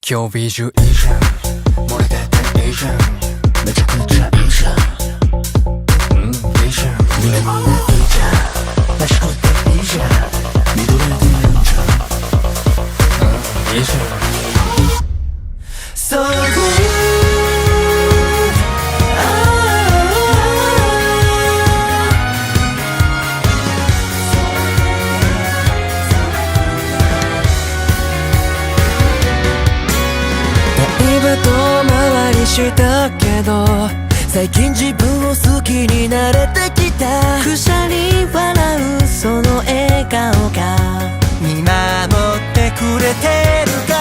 今日ビジュいいじゃん漏れてていいじゃんめちゃくちゃいいじゃんいいじゃん見ればいいじゃんらしくていいじゃん見とれていいじゃんいいじゃんSo good遠回りしたけど最近自分を好きになれてきたくしゃり笑うその笑顔が見守ってくれてるか